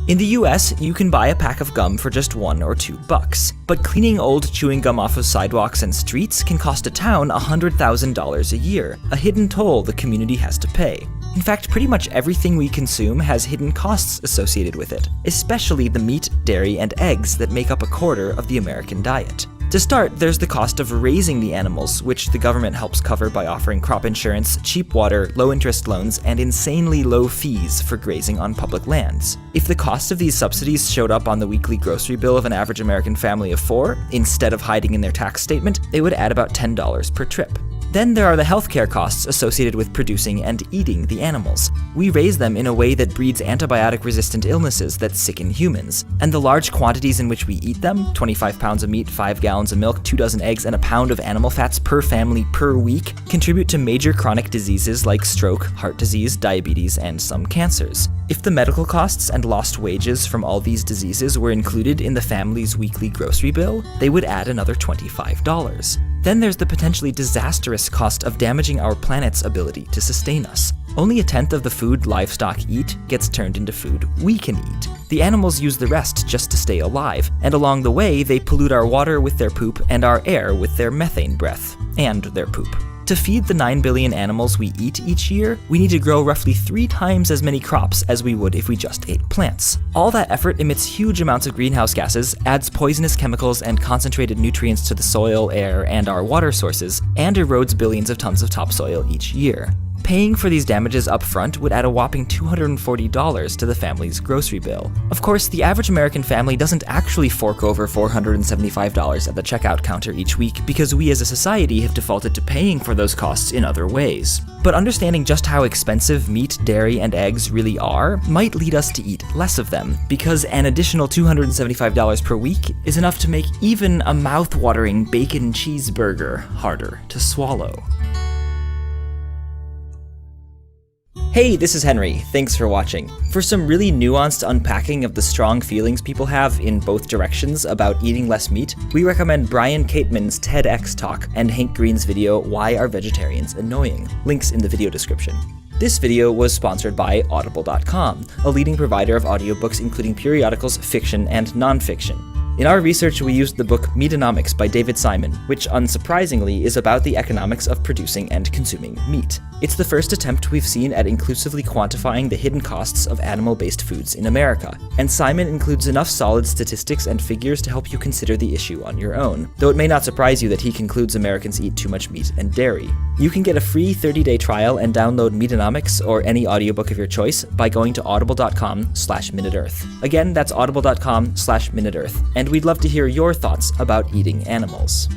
In the US, you can buy a pack of gum for just $1 or $2, but cleaning old chewing gum off of sidewalks and streets can cost a town $100,000 a year, a hidden toll the community has to pay. In fact, pretty much everything we consume has hidden costs associated with it, especially the meat, dairy, and eggs that make up a quarter of the American diet. To start, there's the cost of raising the animals, which the government helps cover by offering crop insurance, cheap water, low-interest loans, and insanely low fees for grazing on public lands. If the cost of these subsidies showed up on the weekly grocery bill of an average American family of 4, instead of hiding in their tax statement, they would add about $10 per trip. Then there are the healthcare costs associated with producing and eating the animals. We raise them in a way that breeds antibiotic-resistant illnesses that sicken humans, and the large quantities in which we eat them, 25 pounds of meat, 5 gallons of milk, 2 dozen eggs, and a pound of animal fats per family per week, contribute to major chronic diseases like stroke, heart disease, diabetes, and some cancers. If the medical costs and lost wages from all these diseases were included in the family's weekly grocery bill, they would add another $25. Then there's the potentially disastrous cost of damaging our planet's ability to sustain us. Only a tenth of the food livestock eat gets turned into food we can eat. The animals use the rest just to stay alive, and along the way they pollute our water with their poop and our air with their methane breath, and their poop. To feed the 9 billion animals we eat each year, we need to grow roughly 3 times as many crops as we would if we just ate plants. All that effort emits huge amounts of greenhouse gases, adds poisonous chemicals and concentrated nutrients to the soil, air, and our water sources, and erodes billions of tons of topsoil each year. Paying for these damages up front would add a whopping $240 to the family's grocery bill. Of course, the average American family doesn't actually fork over $475 at the checkout counter each week because we as a society have defaulted to paying for those costs in other ways. But understanding just how expensive meat, dairy, and eggs really are might lead us to eat less of them, because an additional $275 per week is enough to make even a mouth-watering bacon cheeseburger harder to swallow. Hey, this is Henry. Thanks for watching. For some really nuanced unpacking of the strong feelings people have in both directions about eating less meat, we recommend Brian Cateman's TEDx talk and Hank Green's video, Why Are Vegetarians Annoying? Links in the video description. This video was sponsored by Audible.com, a leading provider of audiobooks including periodicals, fiction, and nonfiction. In our research, we used the book Meatonomics by David Simon, which unsurprisingly is about the economics of producing and consuming meat. It's the first attempt we've seen at inclusively quantifying the hidden costs of animal-based foods in America, and Simon includes enough solid statistics and figures to help you consider the issue on your own, though it may not surprise you that he concludes Americans eat too much meat and dairy. You can get a free 30-day trial and download Meatonomics or any audiobook of your choice by going to audible.com/MinuteEarth. Again, that's audible.com/MinuteEarth, and we'd love to hear your thoughts about eating animals.